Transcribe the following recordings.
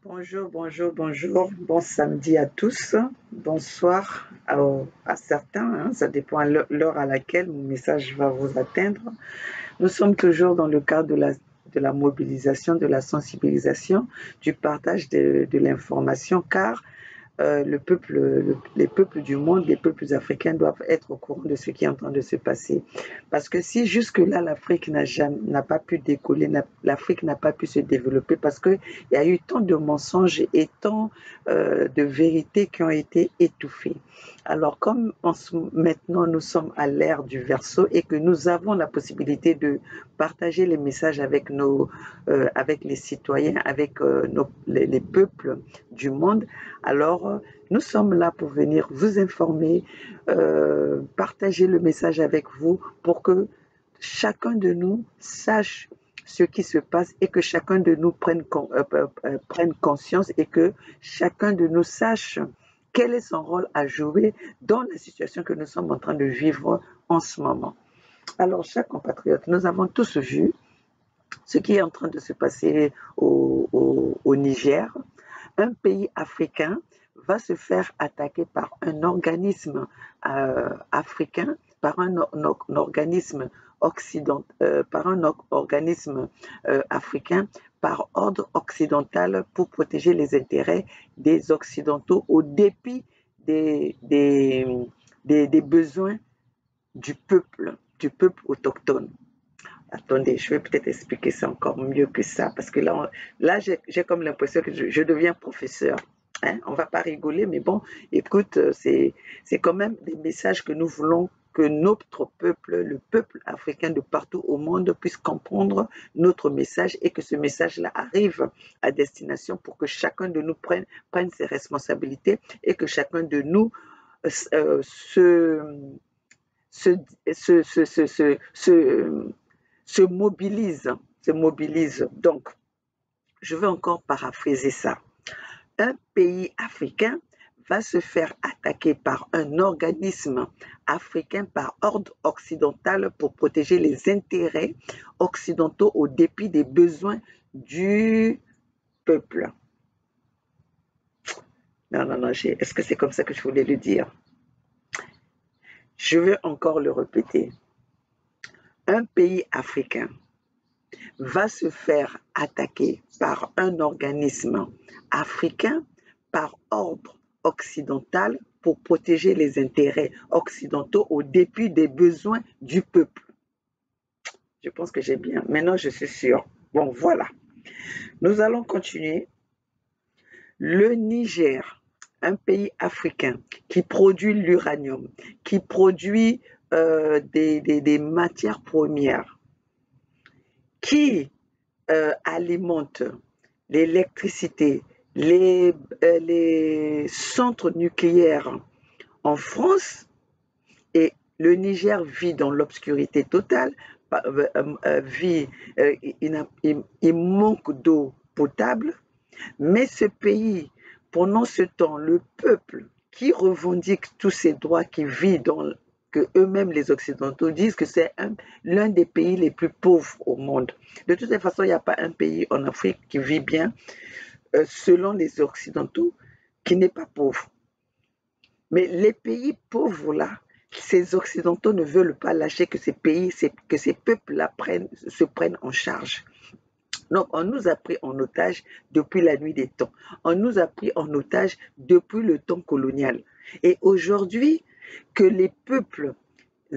Bonjour, bonjour, bonjour. Bon samedi à tous. Bonsoir à certains, hein. Ça dépend à l'heure à laquelle mon message va vous atteindre. Nous sommes toujours dans le cadre de la mobilisation, de la sensibilisation, du partage de l'information, car les peuples du monde, les peuples africains doivent être au courant de ce qui est en train de se passer. Parce que si jusque-là l'Afrique n'a pas pu décoller, l'Afrique n'a pas pu se développer, parce qu'il y a eu tant de mensonges et tant de vérités qui ont été étouffées. Alors comme maintenant nous sommes à l'ère du verseau et que nous avons la possibilité de partager les messages avec les citoyens, avec les peuples du monde, alors nous sommes là pour venir vous informer, partager le message avec vous pour que chacun de nous sache ce qui se passe et que chacun de nous prenne conscience et que chacun de nous sache quel est son rôle à jouer dans la situation que nous sommes en train de vivre en ce moment. Alors, chers compatriotes, nous avons tous vu ce qui est en train de se passer au Niger. Un pays africain va se faire attaquer par un organisme africain, par un organisme africain, par ordre occidental pour protéger les intérêts des Occidentaux au dépit des besoins du peuple autochtone. Attendez, je vais peut-être expliquer ça encore mieux que ça, parce que là j'ai comme l'impression que je deviens professeur. Hein? On ne va pas rigoler, mais bon, écoute, c'est quand même des messages que nous voulons que notre peuple, le peuple africain de partout au monde, puisse comprendre notre message et que ce message-là arrive à destination pour que chacun de nous prenne ses responsabilités et que chacun de nous se mobilise. Donc, je vais encore paraphraser ça. Un pays africain va se faire attaquer par un organisme africain par ordre occidental pour protéger les intérêts occidentaux au dépit des besoins du peuple. Non, est-ce que c'est comme ça que je voulais le dire? Je vais encore le répéter. Un pays africain va se faire attaquer par un organisme africain par ordre occidental pour protéger les intérêts occidentaux au dépit des besoins du peuple. Je pense que j'ai bien. Maintenant, je suis sûre. Bon, voilà. Nous allons continuer. Le Niger, un pays africain qui produit l'uranium, qui produit des matières premières, qui alimente l'électricité, les centres nucléaires en France, et le Niger vit dans l'obscurité totale, il manque d'eau potable, mais ce pays, pendant ce temps, le peuple qui revendique tous ses droits, qui vit que eux-mêmes, les Occidentaux, disent que c'est l'un des pays les plus pauvres au monde. De toute façon, il n'y a pas un pays en Afrique qui vit bien, selon les Occidentaux, qui n'est pas pauvre. Mais les pays pauvres là, ces Occidentaux ne veulent pas lâcher que ces peuples-là se prennent en charge. Donc, on nous a pris en otage depuis la nuit des temps. On nous a pris en otage depuis le temps colonial. Et aujourd'hui, que les peuples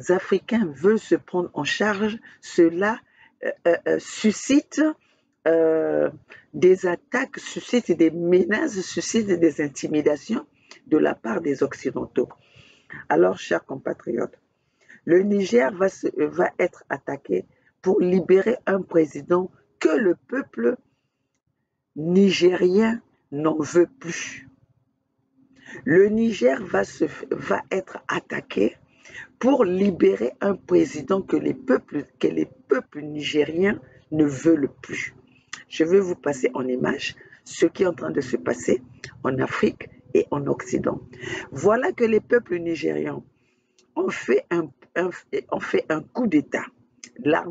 africains veulent se prendre en charge, cela suscite des attaques, suscite des menaces, suscite des intimidations de la part des Occidentaux. Alors, chers compatriotes, le Niger va être attaqué pour libérer un président que le peuple nigérien n'en veut plus. Le Niger va être attaqué pour libérer un président que les peuples nigériens ne veulent plus. Je vais vous passer en image ce qui est en train de se passer en Afrique et en Occident. Voilà que les peuples nigérians ont fait un coup d'État. La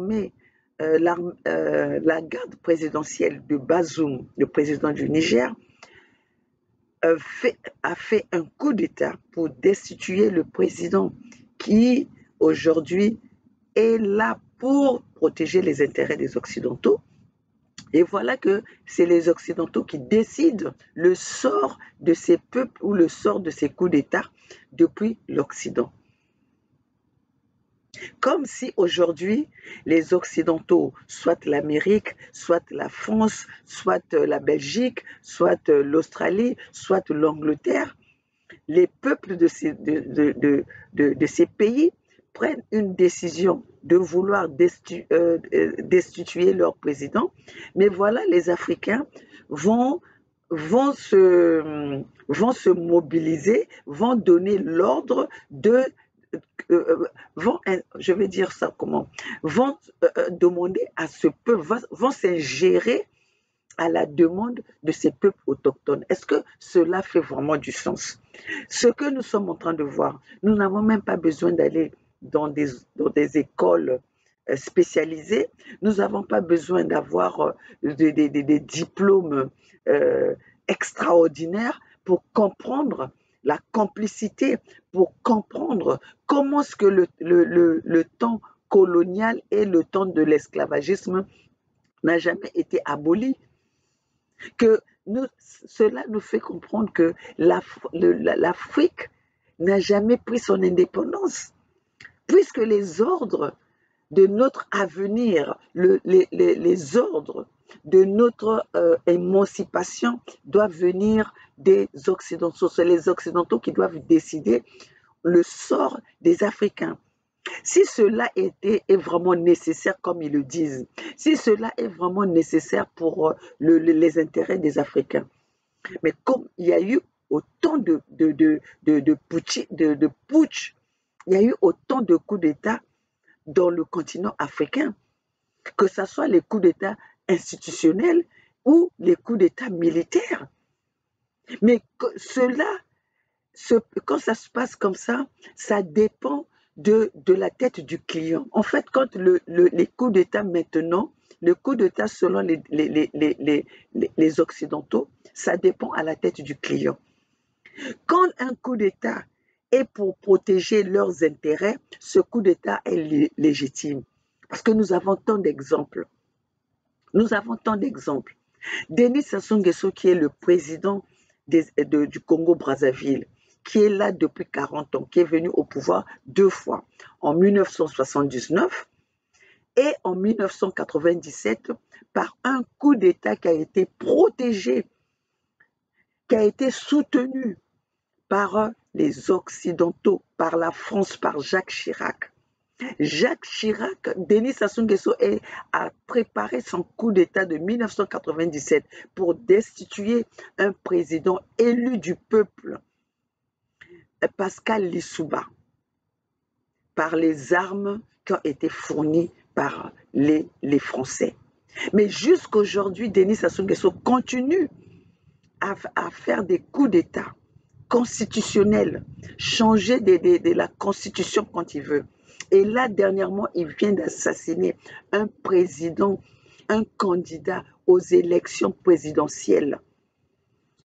garde présidentielle de Bazoum, le président du Niger, a fait un coup d'État pour destituer le président qui, aujourd'hui, est là pour protéger les intérêts des Occidentaux. Et voilà que c'est les Occidentaux qui décident le sort de ces peuples ou le sort de ces coups d'État depuis l'Occident. Comme si aujourd'hui, les Occidentaux, soit l'Amérique, soit la France, soit la Belgique, soit l'Australie, soit l'Angleterre, les peuples de ces pays prennent une décision de vouloir destituer leur président, mais voilà, les Africains vont, vont, se mobiliser, vont donner l'ordre de vont, je vais dire ça comment, vont demander à ce peuple, vont s'ingérer à la demande de ces peuples autochtones. Est-ce que cela fait vraiment du sens? Ce que nous sommes en train de voir, nous n'avons même pas besoin d'aller dans des écoles spécialisées, nous n'avons pas besoin d'avoir des diplômes extraordinaires pour comprendre la complicité, pour comprendre comment est-ce que le temps colonial et le temps de l'esclavagisme n'a jamais été aboli. Que cela nous fait comprendre que l'Afrique n'a jamais pris son indépendance, puisque les ordres de notre avenir, les ordres de notre émancipation doivent venir des Occidentaux. C'est les Occidentaux qui doivent décider le sort des Africains. Si cela est vraiment nécessaire, comme ils le disent, si cela est vraiment nécessaire pour les intérêts des Africains, mais comme il y a eu autant de putsch, il y a eu autant de coups d'État dans le continent africain, que ce soit les coups d'État institutionnels ou les coups d'État militaires. Mais quand ça se passe comme ça dépend de la tête du client. En fait, quand les coups d'État maintenant, le coup d'État selon les Occidentaux, ça dépend à la tête du client. Quand un coup d'État est pour protéger leurs intérêts, ce coup d'État est légitime. Parce que nous avons tant d'exemples. Nous avons tant d'exemples. Denis Sassou Nguesso, qui est le président du Congo-Brazzaville, qui est là depuis 40 ans, qui est venu au pouvoir 2 fois, en 1979 et en 1997, par un coup d'État qui a été protégé, qui a été soutenu par les Occidentaux, par la France, par Jacques Chirac. Jacques Chirac, Denis Sassou Nguesso a préparé son coup d'État de 1997 pour destituer un président élu du peuple, Pascal Lissouba, par les armes qui ont été fournies par les Français. Mais jusqu'aujourd'hui, Denis Sassou Nguesso continue à faire des coups d'État constitutionnels, changer de la constitution quand il veut. Et là, dernièrement, il vient d'assassiner un président, un candidat aux élections présidentielles.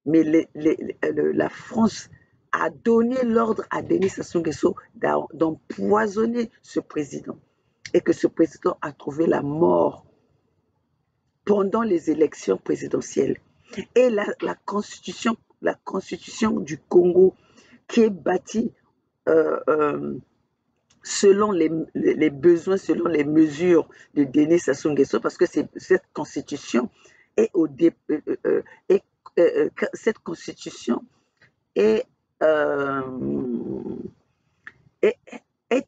Mais la France a donné l'ordre à Denis Sassou Nguesso d'empoisonner ce président. Et que ce président a trouvé la mort pendant les élections présidentielles. Et la constitution du Congo, qui est bâtie selon les besoins, selon les mesures de Denis Sassou Nguesso, parce que cette constitution cette constitution est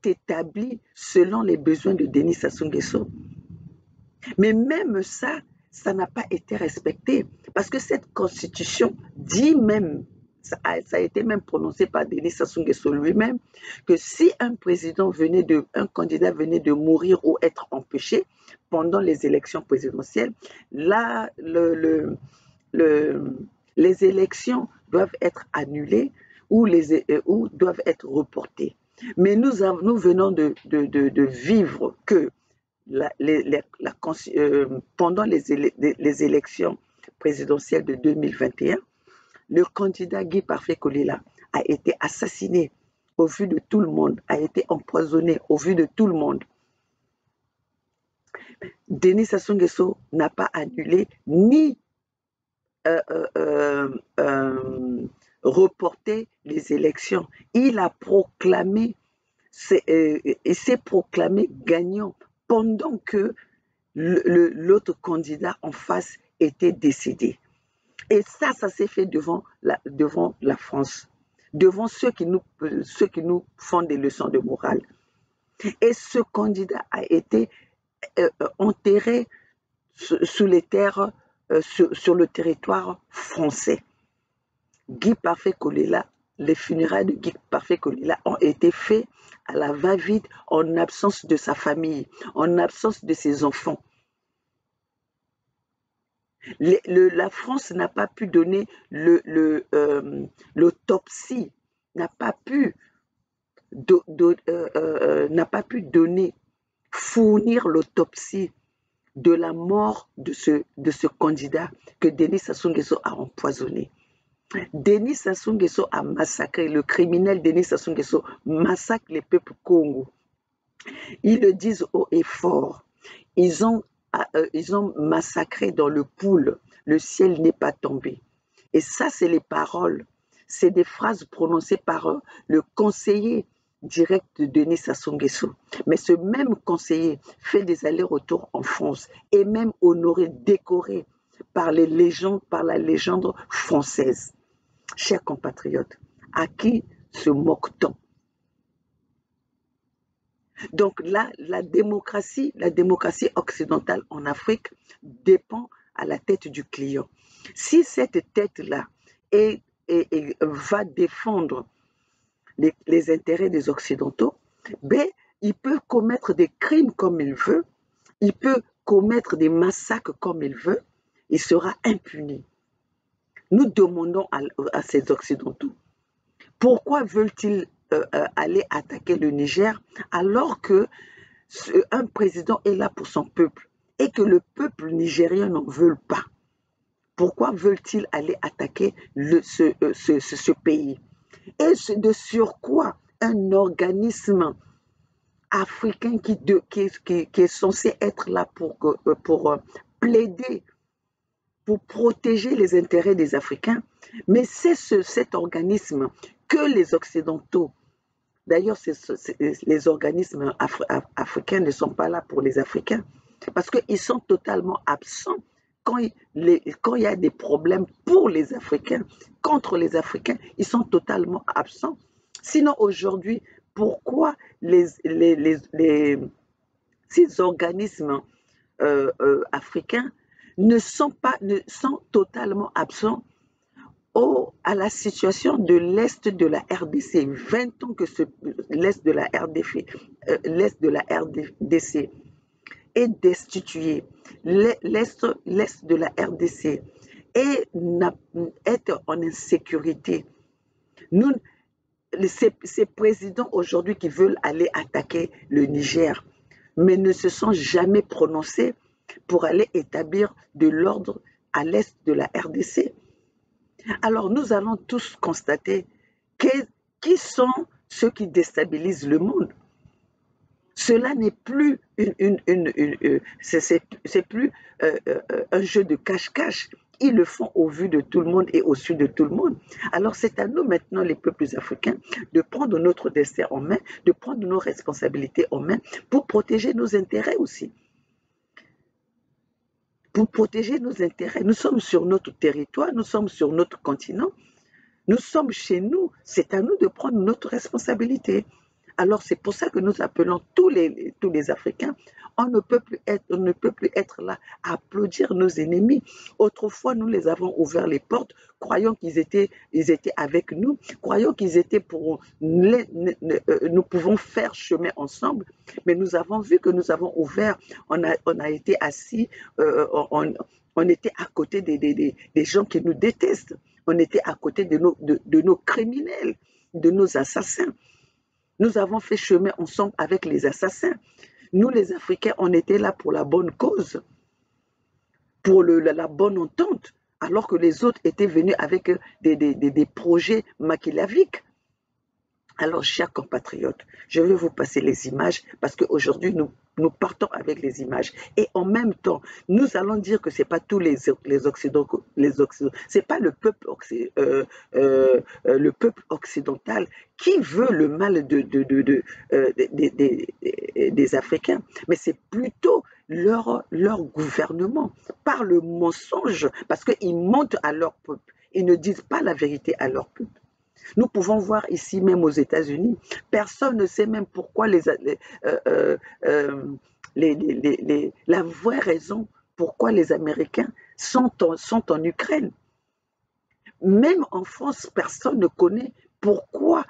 établie selon les besoins de Denis Sassou Nguesso. Mais même ça n'a pas été respecté, parce que cette constitution dit même, ça a été même prononcé par Denis Sassou Nguesso lui-même, que si un candidat venait de mourir ou être empêché pendant les élections présidentielles, là, les élections doivent être annulées ou doivent être reportées. Mais nous venons de vivre que pendant les élections présidentielles de 2021, le candidat Guy Parfait Kolela a été assassiné au vu de tout le monde, a été empoisonné au vu de tout le monde. Denis Sassou Nguesso n'a pas annulé ni reporté les élections. Il a proclamé, il s'est proclamé gagnant pendant que l'autre candidat en face était décédé. Et ça s'est fait devant la France, devant ceux qui nous font des leçons de morale. Et ce candidat a été enterré sous les terres, sur le territoire français. Guy Parfait Kolela, les funérailles de Guy Parfait Kolela ont été faits à la va-vite, en absence de sa famille, en absence de ses enfants. La France n'a pas pu donner l'autopsie, n'a pas pu fournir l'autopsie de la mort de ce candidat que Denis Sassou Nguesso a empoisonné. Denis Sassou Nguesso a massacré, le criminel Denis Sassou Nguesso massacre les peuples Congo. Ils le disent haut et fort. Ils ont massacré dans le Poul, le ciel n'est pas tombé. Et ça, c'est les paroles, c'est des phrases prononcées par le conseiller direct de Denis Sassou Nguesso. Mais ce même conseiller fait des allers-retours en France et même honoré, décoré par la légende française. Chers compatriotes, à qui se moque-t-on? Donc là, la démocratie occidentale en Afrique dépend à la tête du client. Si cette tête-là va défendre les intérêts des Occidentaux, ben, il peut commettre des crimes comme il veut, il peut commettre des massacres comme il veut, il sera impuni. Nous demandons à ces Occidentaux, pourquoi veulent-ils aller attaquer le Niger alors que un président est là pour son peuple et que le peuple nigérien n'en veut pas? Pourquoi veulent-ils aller attaquer ce pays? Et de surcroît, un organisme africain qui est censé être là pour plaider, pour protéger les intérêts des Africains, mais c'est cet organisme que les Occidentaux, d'ailleurs les organismes africains ne sont pas là pour les Africains, parce qu'ils sont totalement absents quand il y a des problèmes pour les Africains, contre les Africains, ils sont totalement absents. Sinon, aujourd'hui, pourquoi ces organismes africains sont totalement absents à la situation de l'Est de la RDC? 20 ans que l'Est de la RDC est destitué. L'Est de la RDC est en insécurité. Ces présidents aujourd'hui qui veulent aller attaquer le Niger, mais ne se sont jamais prononcés pour aller établir de l'ordre à l'Est de la RDC. Alors nous allons tous constater qui sont ceux qui déstabilisent le monde. Cela n'est plus c'est plus un jeu de cache-cache. Ils le font au vu de tout le monde et au su de tout le monde. Alors c'est à nous maintenant, les peuples africains, de prendre notre destin en main, de prendre nos responsabilités en main pour protéger nos intérêts aussi. Pour protéger nos intérêts. Nous sommes sur notre territoire, nous sommes sur notre continent, nous sommes chez nous. C'est à nous de prendre notre responsabilité. Alors c'est pour ça que nous appelons tous les Africains. On ne peut plus être là à applaudir nos ennemis. Autrefois, nous les avons ouvert les portes, croyant qu'ils étaient avec nous, croyant qu'ils étaient pour nous pouvons faire chemin ensemble. Mais nous avons vu que nous avons ouvert, on a été assis, on était à côté des gens qui nous détestent. On était à côté de nos criminels, de nos assassins. Nous avons fait chemin ensemble avec les assassins. Nous, les Africains, on était là pour la bonne cause, pour la bonne entente. alors que les autres étaient venus avec des projets machiavéliques. Alors, chers compatriotes, je vais vous passer les images parce qu'aujourd'hui, nous partons avec les images. Et en même temps, nous allons dire que ce n'est pas tous les Occidentaux, ce n'est pas le peuple occidental qui veut le mal des Africains, mais c'est plutôt leur gouvernement par le mensonge, parce qu'ils mentent à leur peuple. Ils ne disent pas la vérité à leur peuple. Nous pouvons voir ici, même aux États-Unis, personne ne sait même pourquoi la vraie raison pourquoi les Américains sont en Ukraine. Même en France, personne ne connaît pourquoi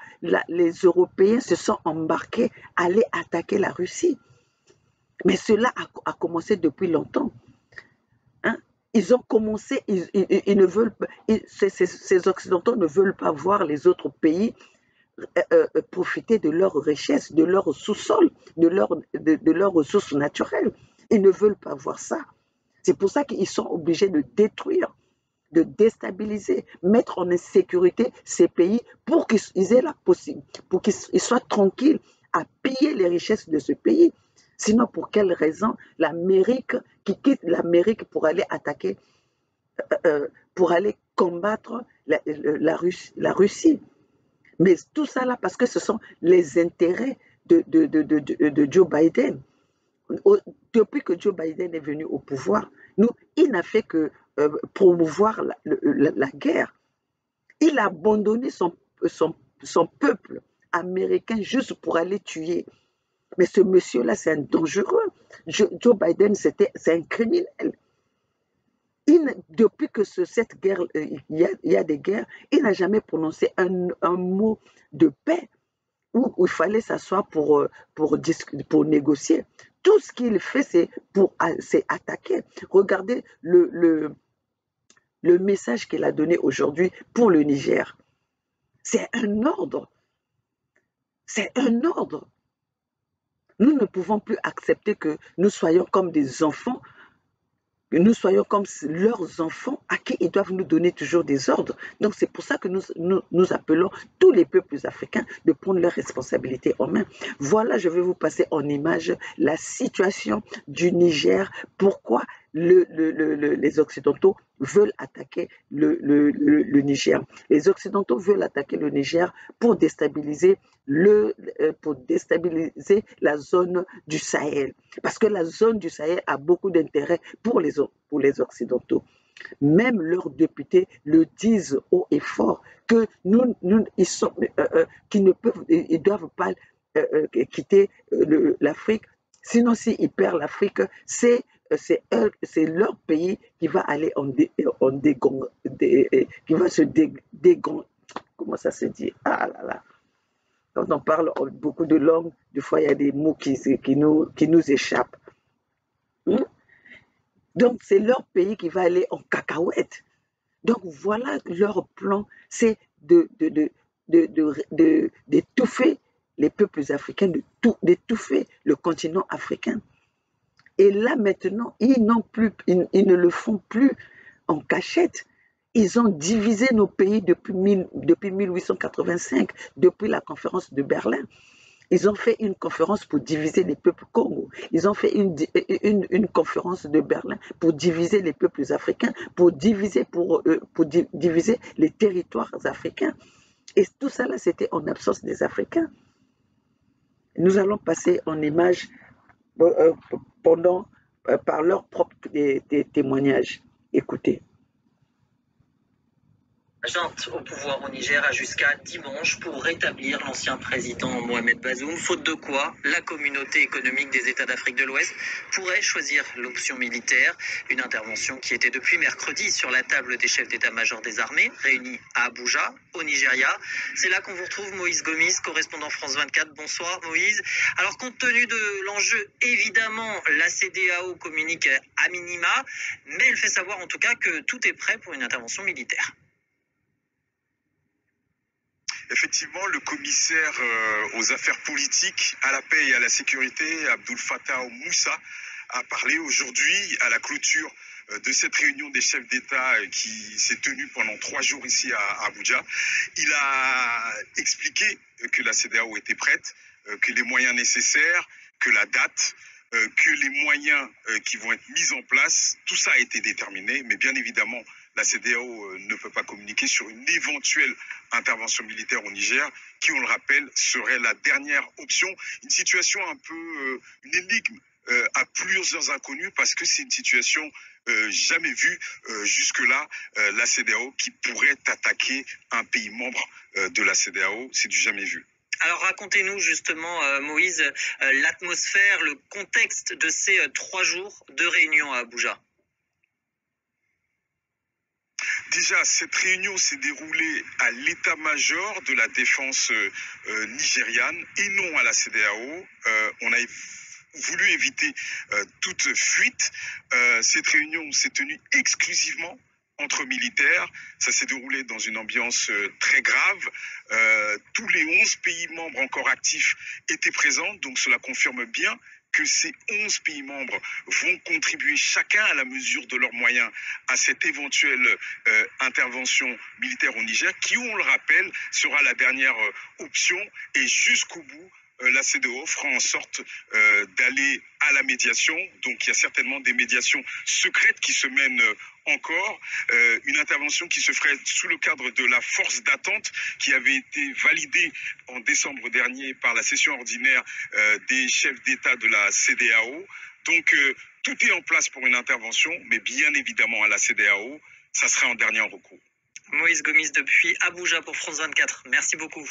les Européens se sont embarqués à aller attaquer la Russie. Mais cela a commencé depuis longtemps. Hein? Ils ont commencé, ils ne veulent pas, ces Occidentaux ne veulent pas voir les autres pays profiter de leurs richesses, de leur sous-sol, de leurs ressources naturelles. Ils ne veulent pas voir ça. C'est pour ça qu'ils sont obligés de détruire, de déstabiliser, mettre en insécurité ces pays pour qu'ils aient la possibilité, pour qu'ils soient tranquilles à piller les richesses de ce pays. Sinon, pour quelle raison l'Amérique, qui quitte l'Amérique pour aller attaquer, pour aller combattre la Russie? Mais tout ça là, parce que ce sont les intérêts de Joe Biden. Depuis que Joe Biden est venu au pouvoir, il n'a fait que promouvoir la guerre. Il a abandonné son peuple américain juste pour aller tuer. Mais ce monsieur-là, c'est un dangereux. Joe Biden, c'est un criminel. Depuis que cette guerre, il y a des guerres, il n'a jamais prononcé un mot de paix où il fallait s'asseoir pour négocier. Tout ce qu'il fait, c'est attaquer. Regardez le message qu'il a donné aujourd'hui pour le Niger. C'est un ordre. C'est un ordre. Nous ne pouvons plus accepter que nous soyons comme des enfants, que nous soyons comme leurs enfants à qui ils doivent nous donner toujours des ordres. Donc c'est pour ça que nous appelons tous les peuples africains de prendre leurs responsabilités en main. Voilà, je vais vous passer en image la situation du Niger. Pourquoi les Occidentaux veulent attaquer le Niger. Les Occidentaux veulent attaquer le Niger pour déstabiliser la zone du Sahel. Parce que la zone du Sahel a beaucoup d'intérêt pour les Occidentaux. Même leurs députés le disent haut et fort que ils doivent pas quitter l'Afrique. Sinon, s'ils perdent l'Afrique, c'est leur pays qui va aller qui va se comment ça se dit? Ah là là. Quand on parle beaucoup de langues, des fois il y a des mots qui nous échappent. Donc c'est leur pays qui va aller en cacahuète. Donc voilà leur plan, c'est d'étouffer les peuples africains, d'étouffer le continent africain. Et là maintenant, ils ne le font plus en cachette. Ils ont divisé nos pays depuis 1885, depuis la conférence de Berlin. Ils ont fait une conférence pour diviser les peuples Congo. Ils ont fait une conférence de Berlin pour diviser les peuples africains, pour diviser les territoires africains. Et tout ça là, c'était en absence des Africains. Nous allons passer en image par leurs propres témoignages. Écoutez. La junte au pouvoir au Niger a jusqu'à dimanche pour rétablir l'ancien président Mohamed Bazoum, faute de quoi la communauté économique des États d'Afrique de l'Ouest pourrait choisir l'option militaire, une intervention qui était depuis mercredi sur la table des chefs d'état-major des armées, réunis à Abuja, au Nigeria. C'est là qu'on vous retrouve Moïse Gomis, correspondant France 24. Bonsoir Moïse. Alors compte tenu de l'enjeu, évidemment, la CEDEAO communique à minima, mais elle fait savoir en tout cas que tout est prêt pour une intervention militaire. Effectivement, le commissaire aux affaires politiques, à la paix et à la sécurité, Abdul Fattah Moussa, a parlé aujourd'hui à la clôture de cette réunion des chefs d'État qui s'est tenue pendant 3 jours ici à Abuja. Il a expliqué que la CEDEAO était prête, que les moyens nécessaires, que la date, que les moyens qui vont être mis en place, tout ça a été déterminé, mais bien évidemment, la CEDEAO ne peut pas communiquer sur une éventuelle intervention militaire au Niger, qui, on le rappelle, serait la dernière option. Une situation un peu, une énigme à plusieurs inconnus, parce que c'est une situation jamais vue jusque-là, la CEDEAO qui pourrait attaquer un pays membre de la CEDEAO, c'est du jamais vu. Alors racontez-nous justement, Moïse, l'atmosphère, le contexte de ces 3 jours de réunion à Abuja. Déjà, cette réunion s'est déroulée à l'état-major de la défense nigériane et non à la CEDEAO. On a voulu éviter toute fuite. Cette réunion s'est tenue exclusivement entre militaires. Ça s'est déroulé dans une ambiance très grave. Tous les 11 pays membres encore actifs étaient présents, donc cela confirme bien que ces 11 pays membres vont contribuer chacun à la mesure de leurs moyens à cette éventuelle intervention militaire au Niger, qui, on le rappelle, sera la dernière option, et jusqu'au bout, la CEDEAO fera en sorte d'aller à la médiation. Donc il y a certainement des médiations secrètes qui se mènent encore, une intervention qui se ferait sous le cadre de la force d'attente qui avait été validée en décembre dernier par la session ordinaire des chefs d'État de la CEDEAO. Donc tout est en place pour une intervention, mais bien évidemment à la CEDEAO, ça sera en dernier recours. Moïse Gomis depuis Abuja pour France 24. Merci beaucoup.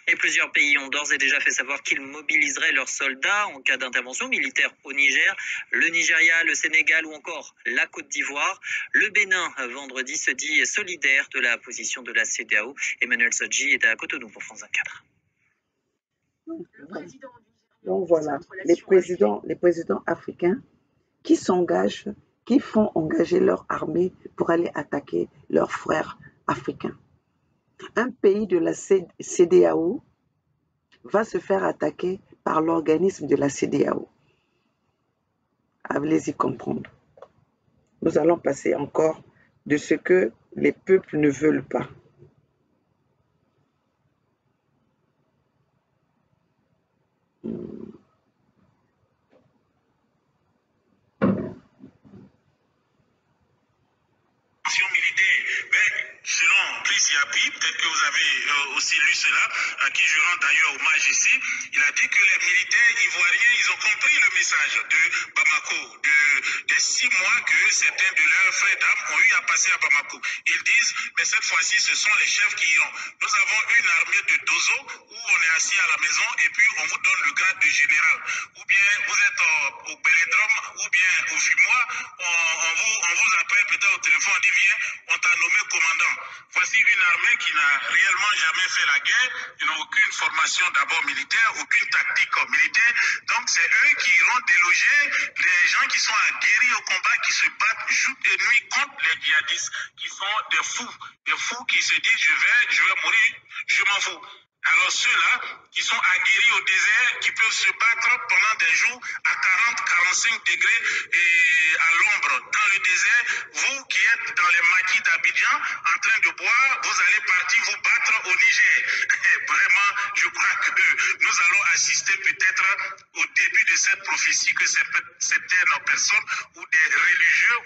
Et plusieurs pays ont d'ores et déjà fait savoir qu'ils mobiliseraient leurs soldats en cas d'intervention militaire au Niger. Le Nigeria, le Sénégal ou encore la Côte d'Ivoire. Le Bénin, vendredi, se dit solidaire de la position de la CEDEAO. Emmanuel Sodji est à Cotonou pour France 24. Donc voilà, les présidents africains qui s'engagent, qui font engager leur armée pour aller attaquer leurs frères africains. Un pays de la CEDEAO va se faire attaquer par l'organisme de la CEDEAO. Allez-y comprendre. Nous allons passer encore de ce que les peuples ne veulent pas. Selon Chris Yapi, peut-être que vous avez aussi lu cela, à qui je rends d'ailleurs hommage ici, il a dit que les militaires ivoiriens, ils ont compris le message de Bamako, des 6 mois que certains de leurs frères d'armes ont eu à passer à Bamako. Ils disent, mais cette fois-ci, ce sont les chefs qui iront. Nous avons une armée de dozo où on est assis à la maison et puis on vous donne le grade de général. Ou bien vous êtes au Belledrome ou bien au Fumois, on vous appelle peut-être au téléphone, on dit viens, on t'a nommé commandant. Voici une armée qui n'a réellement jamais fait la guerre. Ils n'ont aucune formation d'abord militaire, aucune tactique militaire. Donc c'est eux qui iront déloger les gens qui sont aguerris au combat, qui se battent jour et nuit contre les djihadistes, qui sont des fous qui se disent je vais mourir, je m'en fous. Alors ceux-là qui sont aguerris au désert, qui peuvent se battre pendant des jours à 40-45 degrés et à l'ombre dans le désert, vous qui êtes dans les maquis d'Abidjan en train de boire, vous allez partir vous battre au Niger. Et vraiment, je crois que nous allons assister peut-être au début de cette prophétie que certaines personnes ou des religieux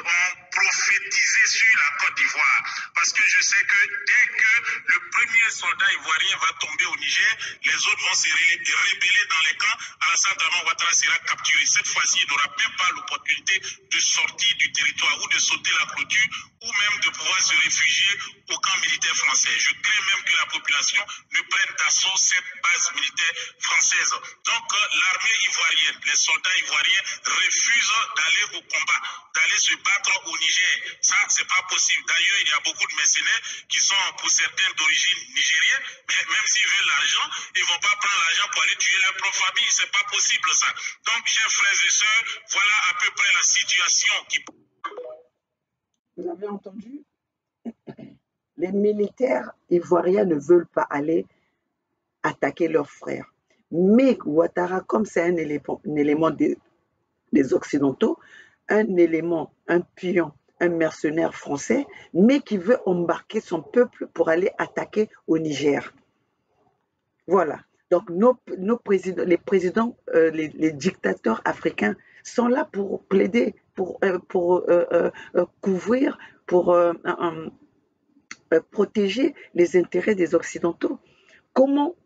ont prophétisé sur la Côte d'Ivoire. Parce que je sais que dès que le premier soldat ivoirien va tomber au Niger, les autres vont se rébeller dans les camps. Alassane Draman Ouattara sera capturé. Cette fois-ci, il n'aura même pas l'opportunité de sortir du territoire ou de sauter la clôture ou même de pouvoir se réfugier au camp militaire français. Je crains même que la population ne prenne d'assaut cette base militaire française. Donc l'armée ivoirienne, les soldats ivoiriens refusent d'aller au combat, d'aller se battre au Niger. Ça, c'est pas possible. D'ailleurs, il y a beaucoup de mercenaires qui sont pour certains d'origine nigérienne, mais même s'ils veulent l'argent, ils vont pas prendre l'argent pour aller tuer leur propre famille. C'est pas possible ça. Donc, chers frères et sœurs, voilà à peu près la situation qui... Vous avez entendu? Les militaires ivoiriens ne veulent pas aller attaquer leurs frères. Mais Ouattara, comme c'est un élément des Occidentaux, un élément, un pion, un mercenaire français, mais qui veut embarquer son peuple pour aller attaquer au Niger. Voilà. Donc, nos présidents, les présidents, les dictateurs africains sont là pour plaider, pour couvrir, pour protéger les intérêts des Occidentaux. Comment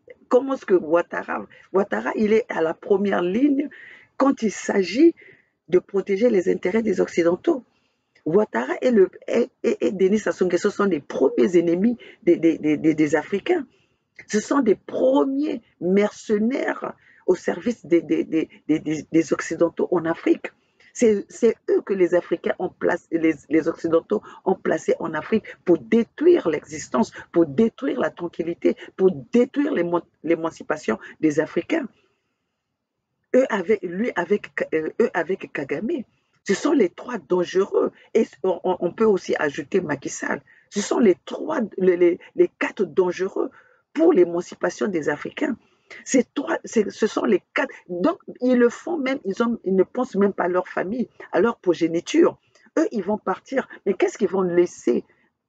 est-ce que Ouattara, il est à la première ligne quand il s'agit de protéger les intérêts des Occidentaux? Ouattara et Denis Sassou Nguesso sont les premiers ennemis des Africains. Ce sont des premiers mercenaires au service des Occidentaux en Afrique. C'est eux que les Africains ont placé, les Occidentaux ont placé en Afrique pour détruire l'existence, pour détruire la tranquillité, pour détruire l'émancipation des Africains. Eux avec Kagame. Ce sont les trois dangereux. Et on peut aussi ajouter Macky Sall. Ce sont les quatre dangereux pour l'émancipation des Africains. Ce sont les quatre. Donc, ils le font même, ils ne pensent même pas à leur famille, à leur progéniture. Eux, ils vont partir. Mais qu'est-ce qu'ils vont laisser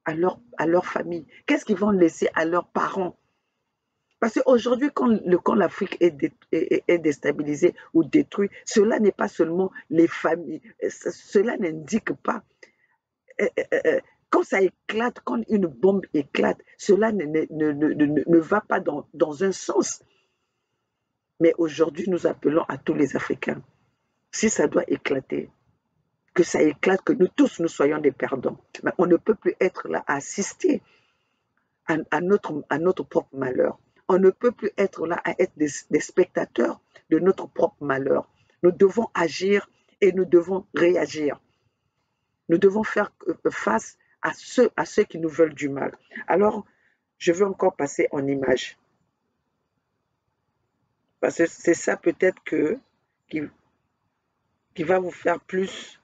à leur famille? Qu'est-ce qu'ils vont laisser à leurs parents? Parce qu'aujourd'hui, quand l'Afrique est déstabilisée ou détruite, cela n'est pas seulement les familles, cela n'indique pas. Quand ça éclate, quand une bombe éclate, cela ne va pas dans un sens. Mais aujourd'hui, nous appelons à tous les Africains, si ça doit éclater, que ça éclate, que nous tous, nous soyons des perdants. Mais on ne peut plus être là à assister à notre propre malheur. On ne peut plus être là à être des spectateurs de notre propre malheur. Nous devons agir et nous devons réagir. Nous devons faire face à ceux qui nous veulent du mal. Alors, je veux encore passer en image. Parce que c'est ça peut-être qui va vous faire plus.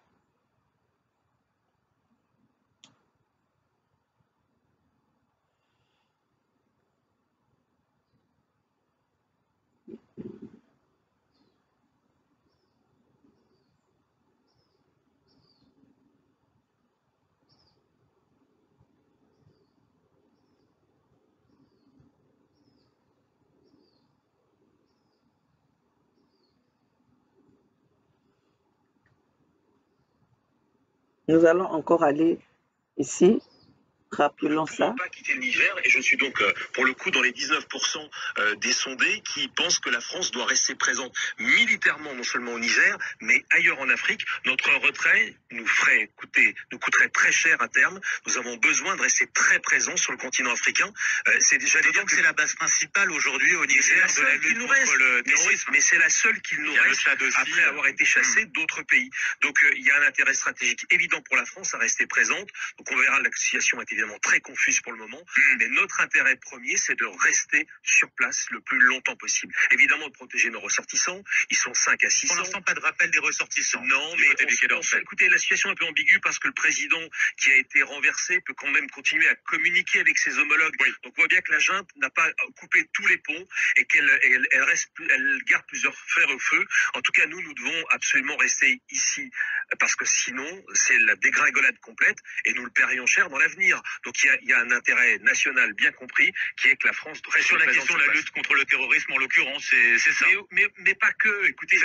Nous allons encore aller ici. Rappelons ça. Je ne pas quitter le Niger et je suis donc pour le coup dans les 19% des sondés qui pensent que la France doit rester présente militairement non seulement au Niger mais ailleurs en Afrique. Notre retrait nous coûterait très cher à terme. Nous avons besoin de rester très présents sur le continent africain. J'allais dire que c'est la base principale aujourd'hui au Niger de la lutte contre le terrorisme. Mais c'est la seule qu'il nous reste après avoir été chassés d'autres pays. Donc il y a un intérêt stratégique évident pour la France à rester présente. Donc on verra, la situation est évidemment très confuse pour le moment, mais notre intérêt premier, c'est de rester sur place le plus longtemps possible. Évidemment, de protéger nos ressortissants, ils sont 5 à 600. Pour l'instant, pas de rappel des ressortissants. Non, mais écoutez, la situation est un peu ambiguë parce que le président qui a été renversé peut quand même continuer à communiquer avec ses homologues. Oui. Donc on voit bien que la junte n'a pas coupé tous les ponts et qu'elle garde plusieurs fers au feu. En tout cas, nous devons absolument rester ici parce que sinon, c'est la dégringolade complète et nous le paierions cher dans l'avenir. Donc il y a un intérêt national bien compris qui est que la France reste sur la question de la lutte contre le terrorisme en l'occurrence, c'est ça. Mais pas que. Écoutez,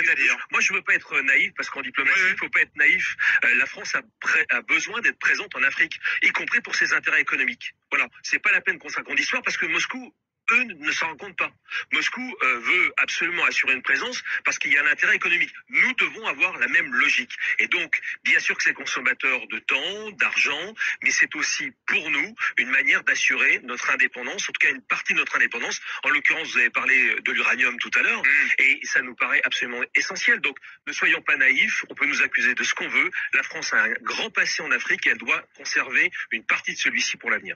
moi je veux pas être naïf parce qu'en diplomatie il faut pas être naïf. La France a besoin d'être présente en Afrique, y compris pour ses intérêts économiques. Voilà, c'est pas la peine qu'on se raconte d'histoire parce que Moscou, eux, ne s'en rendent compte pas. Moscou veut absolument assurer une présence parce qu'il y a un intérêt économique. Nous devons avoir la même logique. Et donc, bien sûr que c'est consommateur de temps, d'argent, mais c'est aussi pour nous une manière d'assurer notre indépendance, en tout cas une partie de notre indépendance. En l'occurrence, vous avez parlé de l'uranium tout à l'heure, et ça nous paraît absolument essentiel. Donc, ne soyons pas naïfs, on peut nous accuser de ce qu'on veut. La France a un grand passé en Afrique et elle doit conserver une partie de celui-ci pour l'avenir.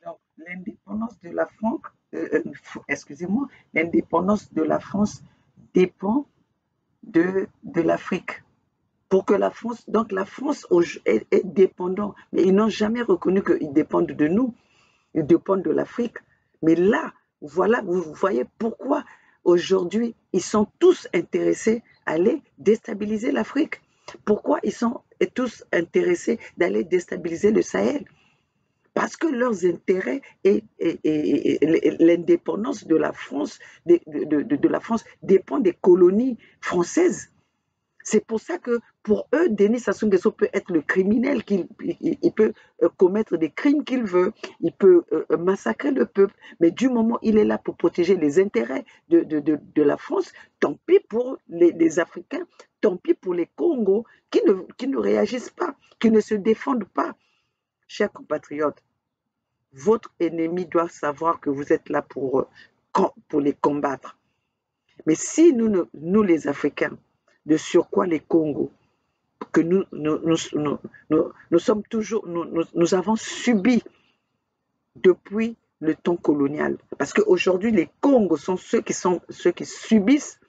Donc, l'indépendance de la France, excusez-moi, l'indépendance de la France dépend de l'Afrique. Pour que la France, donc la France est dépendante, mais ils n'ont jamais reconnu qu'ils dépendent de nous, ils dépendent de l'Afrique. Mais là, voilà, vous voyez pourquoi aujourd'hui, ils sont tous intéressés à aller déstabiliser l'Afrique. Pourquoi ils sont tous intéressés d'aller déstabiliser le Sahel? Parce que leurs intérêts et l'indépendance de la France, de la France dépend des colonies françaises. C'est pour ça que pour eux, Denis Sassou Nguesso peut être le criminel, il peut commettre des crimes qu'il veut, il peut massacrer le peuple, mais du moment où il est là pour protéger les intérêts de la France, tant pis pour les Africains, tant pis pour les Congos qui ne réagissent pas, qui ne se défendent pas. Chers compatriotes, votre ennemi doit savoir que vous êtes là pour les combattre. Mais si nous les Africains, de surcroît les Congos, que nous sommes toujours, nous avons subi depuis le temps colonial. Parce qu'aujourd'hui, les Congos sont ceux qui subissent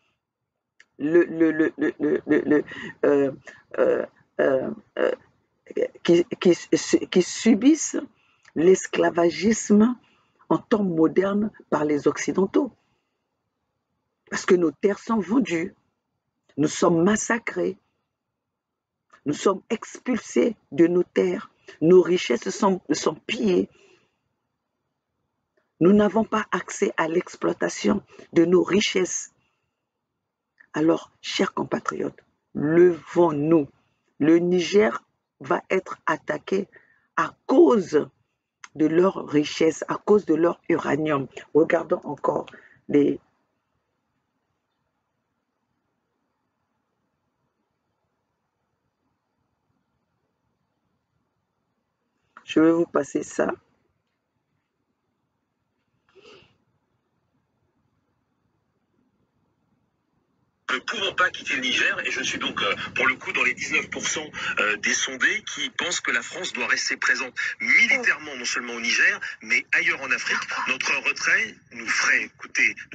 qui subissent l'esclavagisme en temps moderne par les Occidentaux. Parce que nos terres sont vendues, nous sommes massacrés, nous sommes expulsés de nos terres, nos richesses sont pillées. Nous n'avons pas accès à l'exploitation de nos richesses. Alors, chers compatriotes, levons-nous. Le Niger va être attaqué à cause de leur richesse, à cause de leur uranium. Regardons encore les... Je vais vous passer ça. Ne pouvons pas quitter le Niger, et je suis donc pour le coup dans les 19% des sondés qui pensent que la France doit rester présente militairement non seulement au Niger, mais ailleurs en Afrique. Notre retrait nous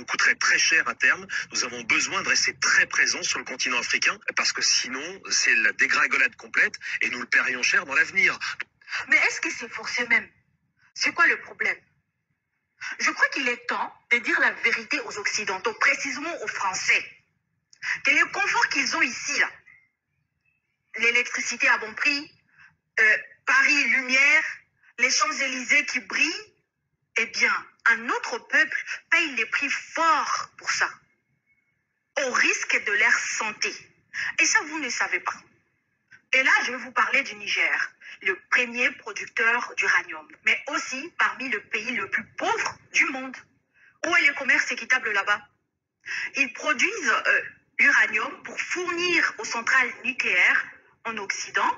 coûterait très cher à terme. Nous avons besoin de rester très présents sur le continent africain, parce que sinon c'est la dégringolade complète et nous le paierions cher dans l'avenir. Mais est-ce que c'est forcé même? C'est quoi le problème? Je crois qu'il est temps de dire la vérité aux Occidentaux, précisément aux Français. Que le confort qu'ils ont ici, là, l'électricité à bon prix, Paris lumière, les Champs-Élysées qui brillent, eh bien, un autre peuple paye les prix forts pour ça, au risque de leur santé. Et ça, vous ne savez pas. Et là, je vais vous parler du Niger, le premier producteur d'uranium, mais aussi parmi les pays les plus pauvres du monde. Où est le commerce équitable là-bas? Ils produisent l'uranium pour fournir aux centrales nucléaires en Occident,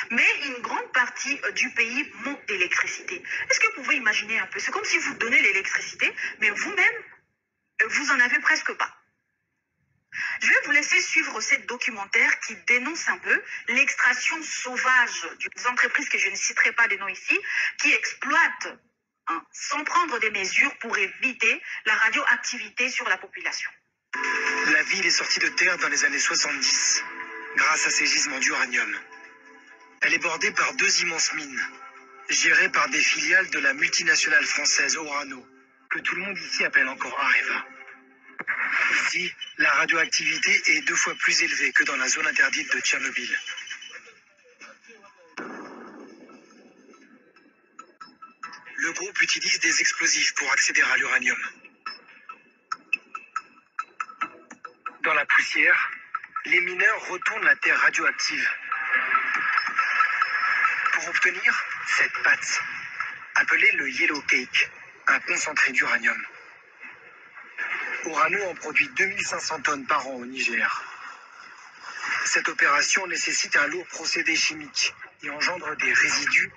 mais une grande partie du pays manque d'électricité. Est-ce que vous pouvez imaginer un peu? C'est comme si vous donnez l'électricité, mais vous-même, vous en avez presque pas. Je vais vous laisser suivre ce documentaire qui dénonce un peu l'extraction sauvage des entreprises que je ne citerai pas de nom ici, qui exploitent sans prendre des mesures pour éviter la radioactivité sur la population. La ville est sortie de terre dans les années 70, grâce à ses gisements d'uranium. Elle est bordée par 2 immenses mines, gérées par des filiales de la multinationale française Orano, que tout le monde ici appelle encore Areva. Ici, la radioactivité est 2 fois plus élevée que dans la zone interdite de Tchernobyl. Le groupe utilise des explosifs pour accéder à l'uranium. Dans la poussière, les mineurs retournent la terre radioactive pour obtenir cette pâte, appelée le yellow cake, un concentré d'uranium. Orano en produit 2500 tonnes par an au Niger. Cette opération nécessite un lourd procédé chimique et engendre des résidus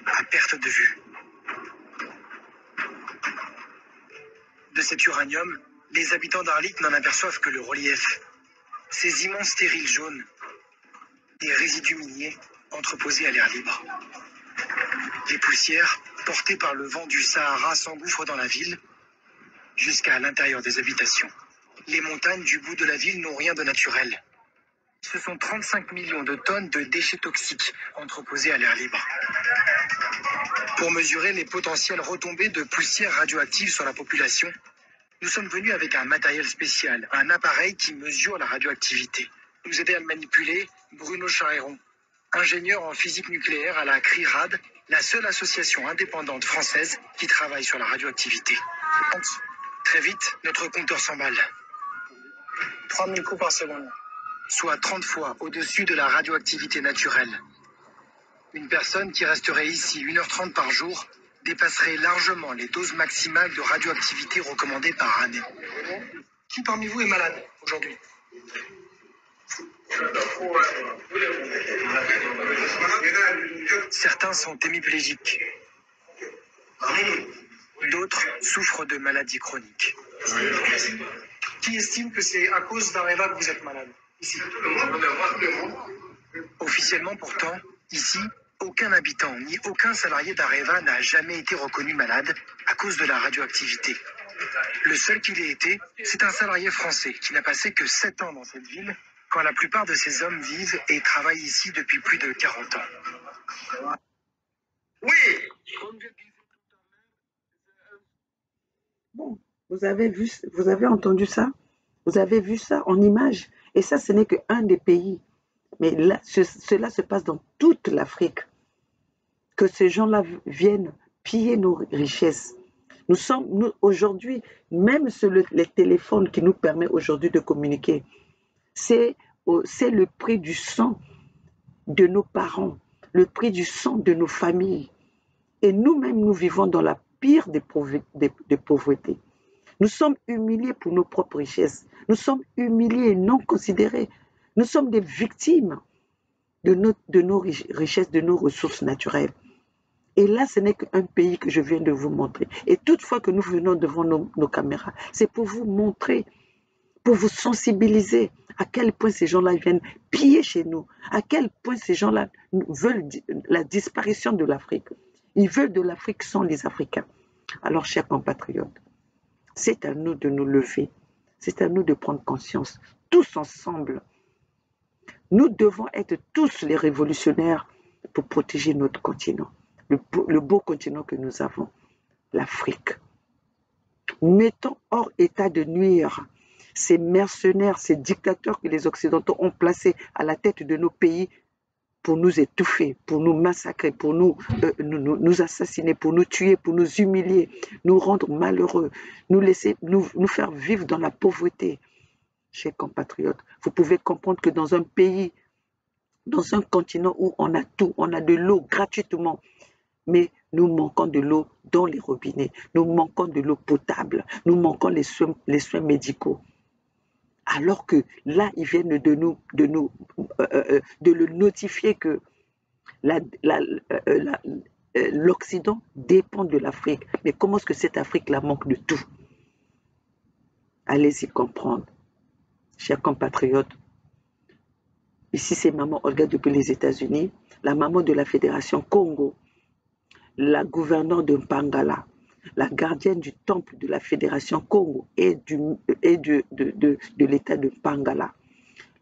à perte de vue. De cet uranium, les habitants d'Arlit n'en aperçoivent que le relief. Ces immenses stériles jaunes, des résidus miniers entreposés à l'air libre. Les poussières, portées par le vent du Sahara, s'engouffrent dans la ville, jusqu'à l'intérieur des habitations. Les montagnes du bout de la ville n'ont rien de naturel. Ce sont 35 millions de tonnes de déchets toxiques entreposés à l'air libre. Pour mesurer les potentielles retombées de poussière radioactive sur la population, nous sommes venus avec un matériel spécial, un appareil qui mesure la radioactivité. nous aider à le manipuler Bruno Charéron, ingénieur en physique nucléaire à la CRIRAD, la seule association indépendante française qui travaille sur la radioactivité. Très vite, notre compteur s'emballe. 3000 coups par seconde, soit 30 fois au-dessus de la radioactivité naturelle. Une personne qui resterait ici 1h30 par jour dépasserait largement les doses maximales de radioactivité recommandées par année. Qui parmi vous est malade aujourd'hui? Certains sont hémiplégiques. D'autres souffrent de maladies chroniques. Qui estime que c'est à cause d'Areva que vous êtes malade ici? Officiellement pourtant, ici, aucun habitant ni aucun salarié d'Areva n'a jamais été reconnu malade à cause de la radioactivité. Le seul qui l'ait été, c'est un salarié français qui n'a passé que 7 ans dans cette ville, quand la plupart de ces hommes vivent et travaillent ici depuis plus de 40 ans. Oui. Bon, vous avez entendu ça? Vous avez vu ça en image? Et ça, ce n'est qu'un des pays. Mais là, cela se passe dans toute l'Afrique. Que ces gens-là viennent piller nos richesses. Nous aujourd'hui, même sur les téléphones qui nous permettent aujourd'hui de communiquer, c'est le prix du sang de nos parents, le prix du sang de nos familles. Et nous-mêmes, nous vivons dans la pire des pauvretés. Nous sommes humiliés pour nos propres richesses. Nous sommes humiliés et non considérés. Nous sommes des victimes de nos richesses, de nos ressources naturelles. Et là, ce n'est qu'un pays que je viens de vous montrer. Et toutefois que nous venons devant nos caméras, c'est pour vous montrer, pour vous sensibiliser à quel point ces gens-là viennent piller chez nous, à quel point ces gens-là veulent la disparition de l'Afrique. Ils veulent de l'Afrique sans les Africains. Alors, chers compatriotes, c'est à nous de nous lever, c'est à nous de prendre conscience, tous ensemble. Nous devons être tous les révolutionnaires pour protéger notre continent, le beau continent que nous avons, l'Afrique. Mettons hors état de nuire ces mercenaires, ces dictateurs que les Occidentaux ont placés à la tête de nos pays pour nous étouffer, pour nous massacrer, pour nous assassiner, pour nous tuer, pour nous humilier, nous rendre malheureux, nous faire vivre dans la pauvreté. Chers compatriotes, vous pouvez comprendre que dans un pays, dans un continent où on a tout, on a de l'eau gratuitement, mais nous manquons de l'eau dans les robinets, nous manquons de l'eau potable, nous manquons les soins médicaux. Alors que là, ils viennent de le notifier que l'Occident dépend de l'Afrique. Mais comment est-ce que cette Afrique-là manque de tout? Allez-y comprendre, chers compatriotes. Ici, c'est Maman Olga depuis les États-Unis, la maman de la Fédération Congo, la gouverneure de Mpangala, la gardienne du temple de la Fédération Congo et de l'État de Mpangala,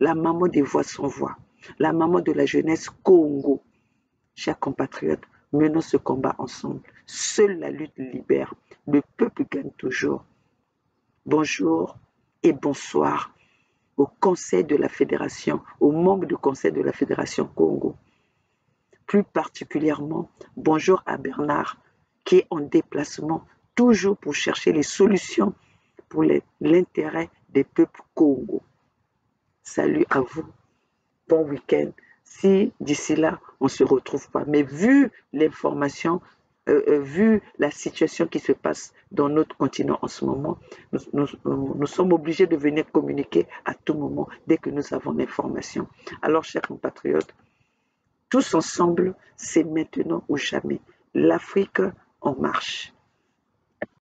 la maman des voix sans voix, la maman de la jeunesse Congo. Chers compatriotes, menons ce combat ensemble. Seule la lutte libère. Le peuple gagne toujours. Bonjour et bonsoir au conseil de la Fédération, aux membres du conseil de la Fédération Congo. Plus particulièrement, bonjour à Bernard, qui est en déplacement, toujours pour chercher les solutions pour l'intérêt des peuples Congo. Salut à vous, bon week-end. Si d'ici là, on ne se retrouve pas, mais vu l'information, vu la situation qui se passe dans notre continent en ce moment, nous sommes obligés de venir communiquer à tout moment dès que nous avons l'information. Alors, chers compatriotes, tous ensemble, c'est maintenant ou jamais. L'Afrique en marche.